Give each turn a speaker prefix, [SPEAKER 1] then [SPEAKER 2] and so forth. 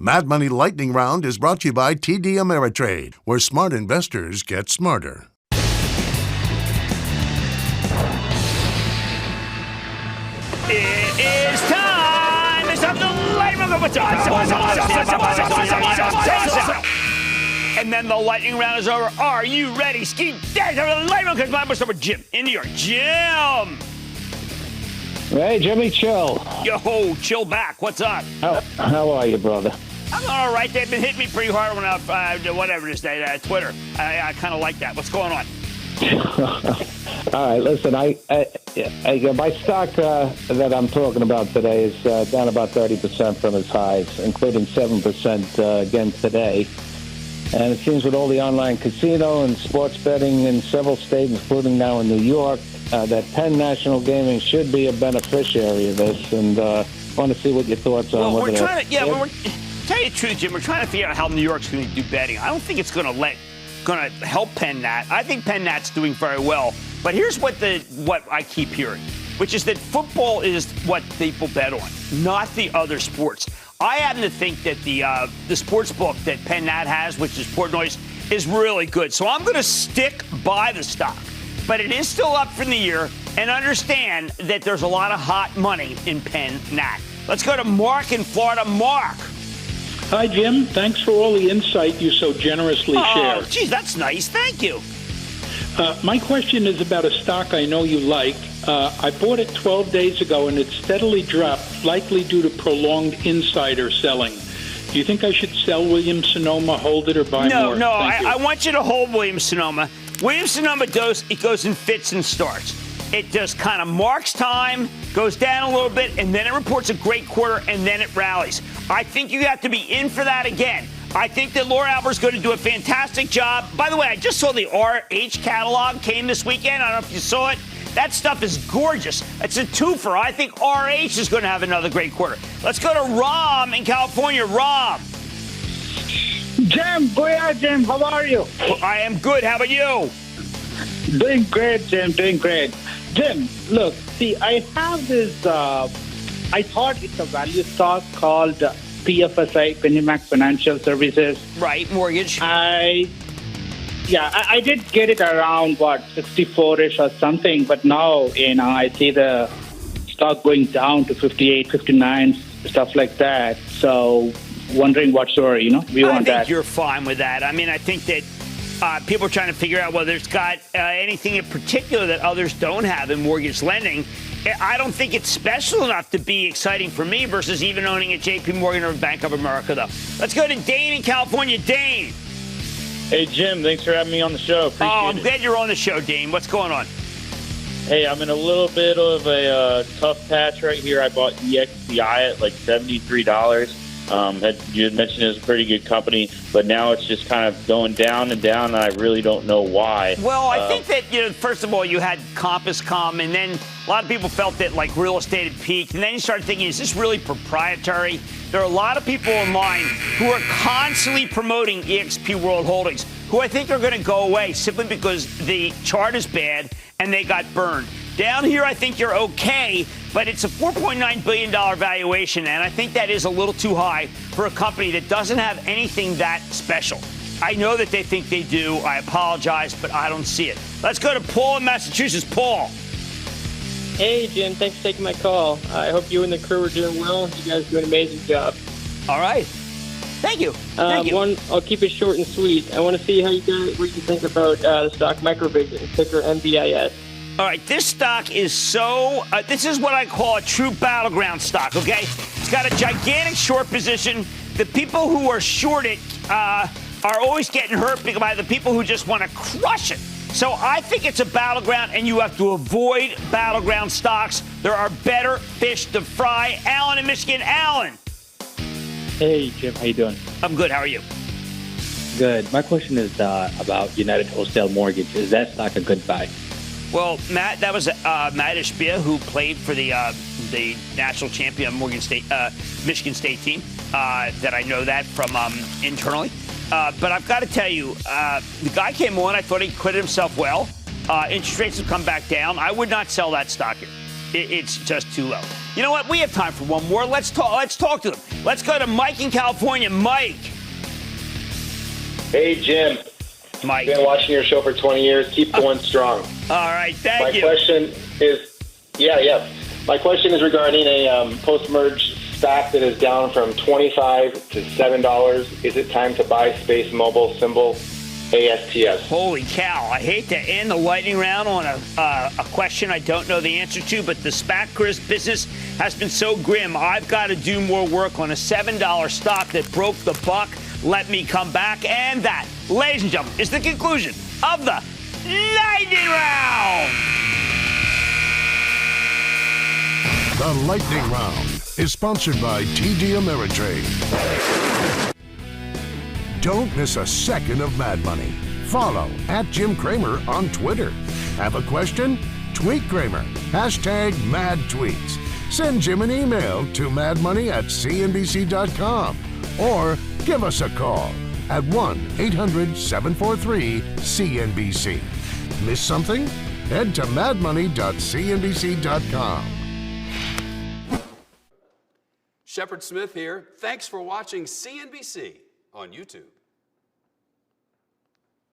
[SPEAKER 1] Mad Money Lightning Round is brought to you by TD Ameritrade, where smart investors get smarter.
[SPEAKER 2] It is time! It's time to lightning round. And then the lightning round is over. Are you ready? Ski dash over the lightning round because mine was over Jim in New York. Jim!
[SPEAKER 3] Hey, Jimmy, chill.
[SPEAKER 2] Yo, chill back. What's up?
[SPEAKER 3] How are you, brother?
[SPEAKER 2] I'm all right. They've been hitting me pretty hard on whatever it is, Twitter. I kind of like that. What's going on?
[SPEAKER 3] All right, listen, my stock that I'm talking about today is down about 30% from its highs, including 7% again today. And it seems with all the online casino and sports betting in several states, including now in New York, that Penn National Gaming should be a beneficiary of this. And I want to see what your thoughts are.
[SPEAKER 2] Well, we're trying to, tell you the truth, Jim, we're trying to figure out how New York's going to do betting. I don't think it's going to help Penn Nat. I think Penn Nat's doing very well. But here's what I keep hearing, which is that football is what people bet on, not the other sports. I happen to think that the sports book that Penn Nat has, which is Portnoy's, is really good. So I'm going to stick by the stock. But it is still up for the year, and understand that there's a lot of hot money in Penn Nat. Let's go to Mark in Florida. Mark.
[SPEAKER 4] Hi, Jim. Thanks for all the insight you so generously share.
[SPEAKER 2] Oh, geez, that's nice. Thank you.
[SPEAKER 4] My question is about a stock I know you like. I bought it 12 days ago, and it steadily dropped, likely due to prolonged insider selling. Do you think I should sell Williams-Sonoma, hold it, or buy more?
[SPEAKER 2] No. I want you to hold Williams-Sonoma. Williams-Sonoma goes in fits and starts. It just kind of marks time, goes down a little bit, and then it reports a great quarter, and then it rallies. I think you have to be in for that again. I think that Laura Alber's going to do a fantastic job. By the way, I just saw the RH catalog came this weekend. I don't know if you saw it. That stuff is gorgeous. It's a twofer. I think RH is going to have another great quarter. Let's go to Ram in California. Ram.
[SPEAKER 5] Jim, go ahead, Jim. How are you?
[SPEAKER 2] Well, I am good. How about you?
[SPEAKER 5] Doing great, Jim. Doing great. Jim, look, see, I have this, I thought it's a value stock called PFSI, PennyMac Financial Services.
[SPEAKER 2] Right, mortgage.
[SPEAKER 5] I did get it around, 64-ish or something, but now, I see the stock going down to 58, 59, stuff like that. So, wondering what's your, view on that.
[SPEAKER 2] I think you're fine with that. I mean, I think that people are trying to figure out whether it's got anything in particular that others don't have in mortgage lending. I don't think it's special enough to be exciting for me versus even owning a JPMorgan or Bank of America, though. Let's go to Dane in California. Dane.
[SPEAKER 6] Hey, Jim. Thanks for having me on the show. Appreciate
[SPEAKER 2] I'm glad you're on the show, Dane. What's going on?
[SPEAKER 6] Hey, I'm in a little bit of a tough patch right here. I bought EXPI at like $73. You had mentioned it was a pretty good company, but now it's just kind of going down and down, and I really don't know why.
[SPEAKER 2] Well, I think that, first of all, you had Compass come, and then a lot of people felt that, like, real estate had peaked, and then you started thinking, is this really proprietary? There are a lot of people online who are constantly promoting Exp World Holdings, who I think are going to go away simply because the chart is bad and they got burned. Down here, I think you're okay, but it's a $4.9 billion valuation, and I think that is a little too high for a company that doesn't have anything that special. I know that they think they do. I apologize, but I don't see it. Let's go to Paul in Massachusetts. Paul.
[SPEAKER 7] Hey, Jim. Thanks for taking my call. I hope you and the crew are doing well. You guys do an amazing job.
[SPEAKER 2] All right. Thank you.
[SPEAKER 7] I'll keep it short and sweet. I want to see what you think about the stock Microvision, ticker MVIS.
[SPEAKER 2] All right, this stock is this is what I call a true battleground stock, okay? It's got a gigantic short position. The people who are short it are always getting hurt by the people who just want to crush it. So I think it's a battleground, and you have to avoid battleground stocks. There are better fish to fry. Alan in Michigan. Alan.
[SPEAKER 8] Hey, Jim. How you doing?
[SPEAKER 2] I'm good. How are you?
[SPEAKER 8] Good. My question is about United Wholesale Mortgage. Is that stock a good buy?
[SPEAKER 2] Well, Matt, that was Matt Ishbia, who played for the national champion Michigan State team. That I know that from internally. But I've got to tell you, the guy came on. I thought he acquitted himself well. Interest rates have come back down. I would not sell that stock here. It's just too low. You know what? We have time for one more. Let's talk to them. Let's go to Mike in California. Mike.
[SPEAKER 9] Hey, Jim.
[SPEAKER 2] Mike.
[SPEAKER 9] Been watching your show for 20 years. Keep going strong.
[SPEAKER 2] All right. Thank you.
[SPEAKER 9] My question is, My question is regarding a post-merge stock that is down from $25 to $7. Is it time to buy Space Mobile, symbol ASTS?
[SPEAKER 2] Holy cow. I hate to end the lightning round on a question I don't know the answer to, but the SPAC business has been so grim. I've got to do more work on a $7 stock that broke the buck. Let me come back. And that, ladies and gentlemen, is the conclusion of the lightning round.
[SPEAKER 1] The Lightning Round is sponsored by TD Ameritrade. Don't miss a second of Mad Money. Follow @Jim Cramer on Twitter. Have a question? Tweet Cramer. #MadTweets. Send Jim an email to madmoney@cnbc.com or give us a call at 1-800-743-CNBC. Miss something? Head to madmoney.cnbc.com.
[SPEAKER 10] Shepard Smith here. Thanks for watching CNBC on YouTube.